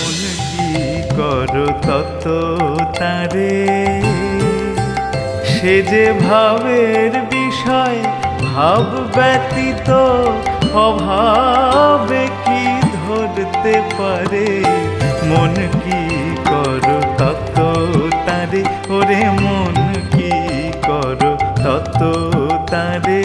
মন কি করো তত তারে, সে যে ভাবের বিষয় ভাব ব্যতীত অভাবে কি ধরতে পারে। মন কি করো তত তারে, ওরে মন কি করো তত তারে।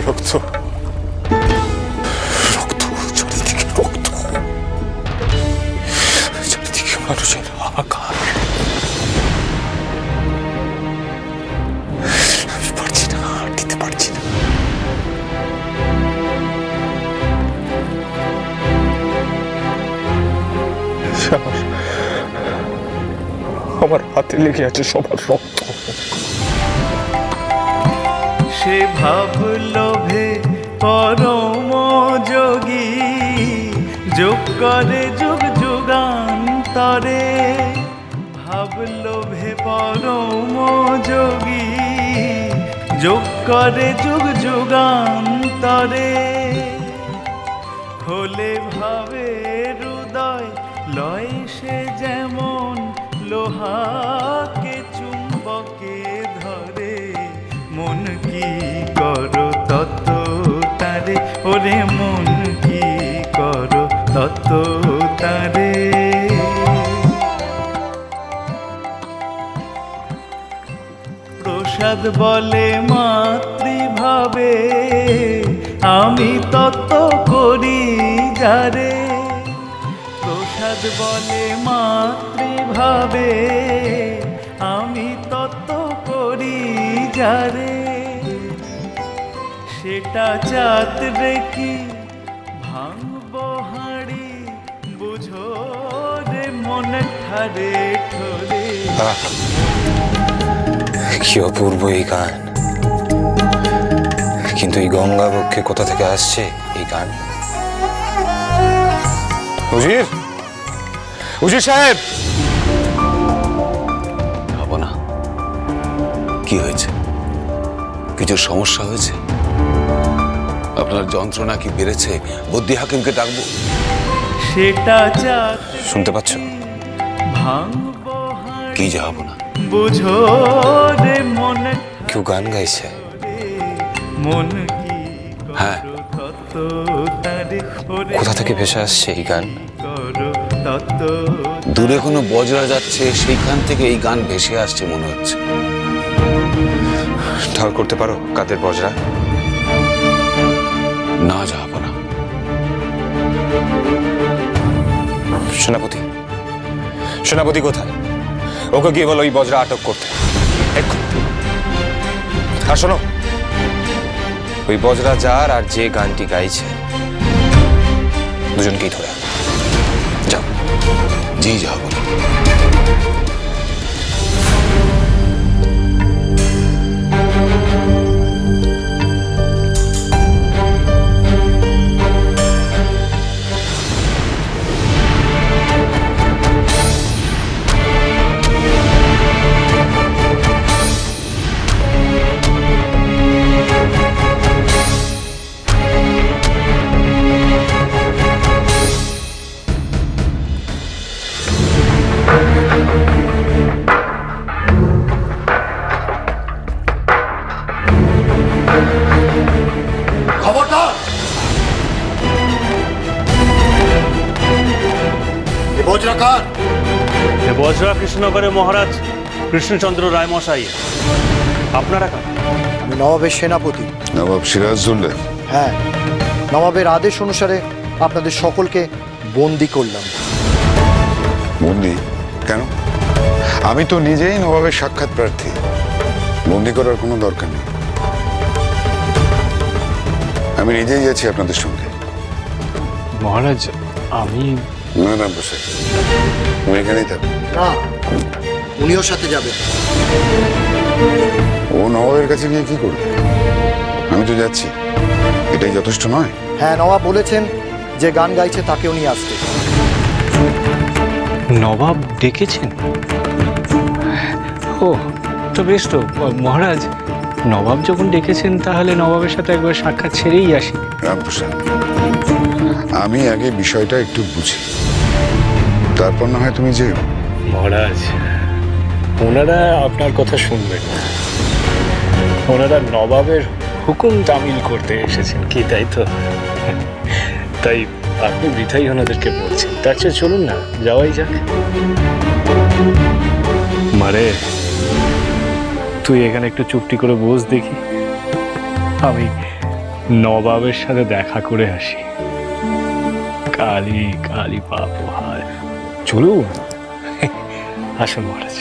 রক্ত, রক্ত, চারিদিকে রক্ত, চারিদিকে মানুষের হাহাকার। আমি পারছি না, দিতে পারছি না। আমার হাতে লেগে আছে সবার রক্ত। সে ভাব লোভে পরম যোগী, যোগ করে যুগ যুগান্তরে। ভাব লোভে পরম যোগী, যোগ করে যুগ যুগান্তরে। খোলে ভাবে হৃদয় লয় সে যেমন লোহাকে চুম্বকে ধরে। মন কি করো তত তারে, ওরে মন কি করো তত তারে। প্রসাদ বলে মাতৃভাবে আমি তত করি যারে। প্রসাদ বলে মাতৃভাবে আমি তত করি যারে। সেটা চাতরে কি ভাঙব হাড়ি, বুঝো রে মন ঠারে ঠোরে। কি অপূর্ব এই গান, কিন্তু এই গঙ্গা বক্ষে কোথা থেকে আসছে এই গান? উজির, উজির সাহেব! ভাবো না, কি হয়েছে? কিছু সমস্যা হয়েছে? আপনার যন্ত্রণা কি বেড়েছে? বুদ্ধি হাকিমকে ডাকবো? সেটা চাতরে শুনতে পাচ্ছ? ভাঙব কি যাবো না? বুঝো রে মন কেউ গান গাইছে। মন কি হ্যাঁ। করো তত তারে, ওরে কোথা থেকে ভেসে আসছে এই গান? করো তত। দূরে কোনো বজরা যাচ্ছে, সেইখান থেকে এই গান ভেসে আসছে মনে হচ্ছে। ঢাল করতে পারো কাদের বজরা? না যাবো না। সেনাপতি, সেনাপতি কোথায়? ওকে গিয়ে বলো ওই বজরা আটক করতে এক্ষুনি। আর শোনো, ওই বজরা যার আর যে গানটি গাইছে দুজনকেই ধরে আনো। যাও। জি যাবো না। খবরদার! এ বজরা কার? এ বজরা কৃষ্ণনগরের মহারাজ কৃষ্ণচন্দ্র রায় মশাই। আপনারা কার? আমি নবাবের সেনাপতি। নবাব সিরাজউদ্দৌলা। হ্যাঁ, নবাবের আদেশ অনুসারে আপনাদের সকলকে বন্দি করলাম। বন্দি কেন? আমি তো নিজেই নবাবের সাক্ষাৎ প্রার্থী, বন্দি করার কোনো দরকার নেই। আমি নিজেই যাচ্ছি আপনাদের সঙ্গে। মহারাজ, আমি না না বসে, তুমি এখানেই থাকো। না, উনিও সাথে যাবেন। ও নবাবের কাছে গিয়ে কি করবে? আমি তো যাচ্ছি, এটাই যথেষ্ট নয়? হ্যাঁ, নবাব বলেছেন যে গান গাইছে তাকেও নিয়ে আসতে। নবাব ডেকেছেন? ও তো বেশ তো মহারাজ, নবাব যখন ডেকেছেন তাহলে নবাবের সাথে একবার সাক্ষাৎ ছেড়েই আসি। রামপ্রসাদ, আমি আগে বিষয়টা একটু বুঝি, তারপর না হয় তুমি যে। মহারাজ, ওনারা আপনার কথা শুনবেন না। ওনারা নবাবের হুকুম তামিল করতে এসেছেন কি, তাই তো? তাই আপনি বৃথাই ওনাদেরকে বলছেন। তার চেয়ে চলুন না, যাওয়াই যাক। মারে, তুই এখানে একটু চুপটি করে বস দেখি, আমি নবাবের সাথে দেখা করে আসি। কালী কালী পাপ হায়। চলুন, আসুন মহারাজ।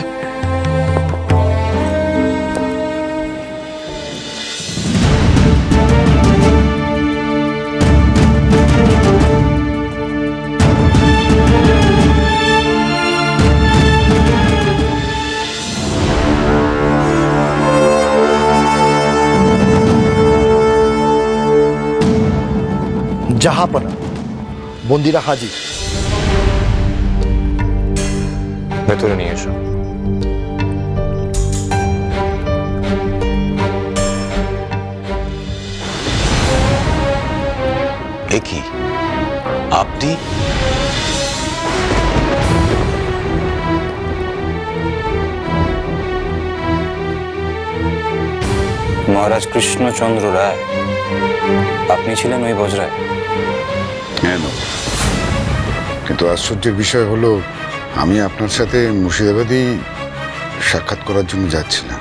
জাহাপনা, বন্দিরা হাজির। ভেতরে নিয়ে এসো। এ কি আপনি? মহারাজ কৃষ্ণচন্দ্র রায়, আপনি ছিলেন ওই বজরায়? হ্যাঁ, কিন্তু আশ্চর্যের বিষয় হলো আমি আপনার সাথে মুর্শিদাবাদেই সাক্ষাৎ করার জন্য যাচ্ছিলাম,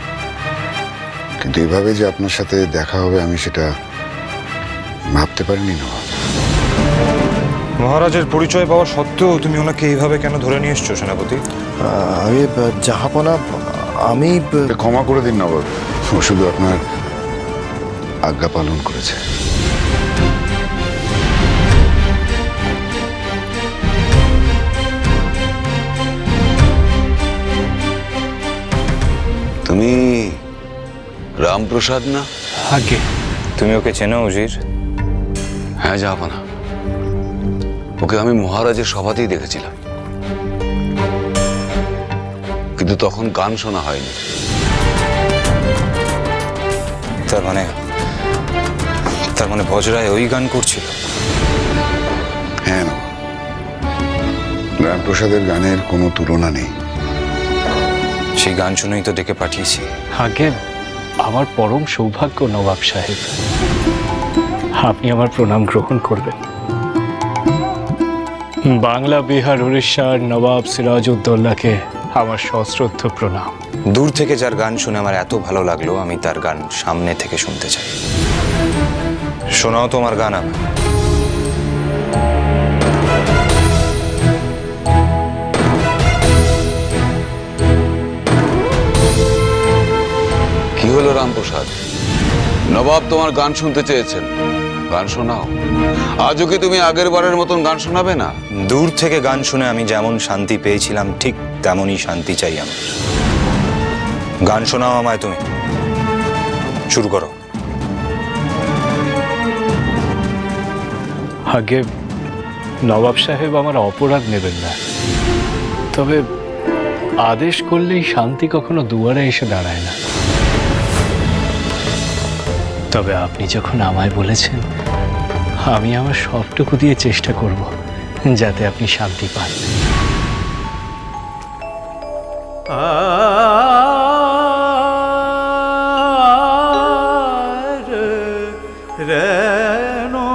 কিন্তু এভাবে যে আপনার সাথে দেখা হবে আমি সেটা ভাবতে পারিনি। না, মহারাজের পরিচয় পাওয়া সত্ত্বেও তুমি ওনাকে এইভাবে কেন ধরে নিয়ে এসছো সেনাপতি? আমি জাহাপনা, আমি ক্ষমা করে দিন নবাব, ও শুধু আপনার আজ্ঞা পালন করেছে। তুমি রামপ্রসাদ না? আগে তুমি ওকে চেনো উজির? হ্যাঁ জাহাপনা, ওকে আমি মহারাজের সভাতেই দেখেছিলাম, কিন্তু তখন গান শোনা হয়নি। তার মানে বজরায় ওই গান করছিল? হ্যাঁ, রামপ্রসাদের গানের কোনো তুলনা নেই। সেই গান শুনেই তো ডেকে পাঠিয়েছি। আগে আমার পরম সৌভাগ্য নবাব সাহেব, আপনি আমার প্রণাম গ্রহণ করবেন। বাংলা, বিহার, উড়িষ্যার নবাব সিরাজউদ্দৌলাকে আমার সশ্রদ্ধ প্রণাম। দূর থেকে যার গান শুনে আমার এত ভালো লাগলো, আমি তার গান সামনে থেকে শুনতে চাই। শোনাও তোমার গান আমার। কি হলো রামপ্রসাদ? নবাব তোমার গান শুনতে চেয়েছেন, গান শোনাও। আজও কি তুমি আগের বারের মতন গান শোনাবে না? দূর থেকে গান শুনে আমি যেমন শান্তি পেয়েছিলাম ঠিক তেমনই শান্তি চাই আমার। গান শোনাও আমায় তুমি, শুরু করো। আগে নবাব সাহেব আমার অপরাধ নেবেন না, তবে আদেশ করলেই শান্তি কখনো দুয়ারে এসে দাঁড়ায় না। তবে আপনি যখন আমায় বলেছেন, আমি আমার সবটুকু দিয়ে চেষ্টা করব যাতে আপনি শান্তি পান। রেণু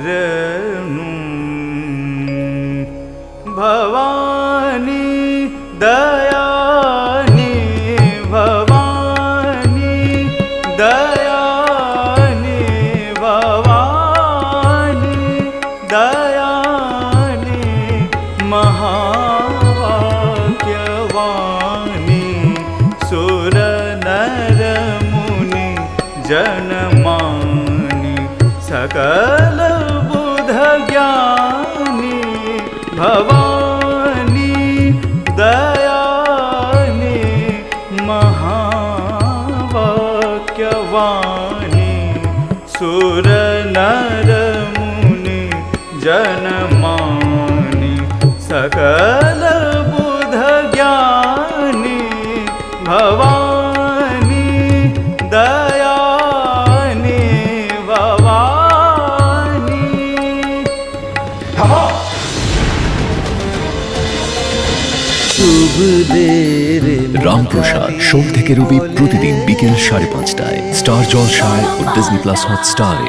রেণু ভবানী দয়ানি, ভবানী দয়ানি, ভবানী দয়ানি, মহাবাক্যবাণী, সুর নর মুনি जनमानि, सकल बुध ज्ञानी, भवानी दया जनमानि सकल बुध ज्ञानी भवानी दयानी भवानी। রামপ্রসাদ সোম থেকে রবি প্রতিদিন বিকেল 5:30টায় স্টার জলসায় ও ডিজনি প্লাস হটস্টারে।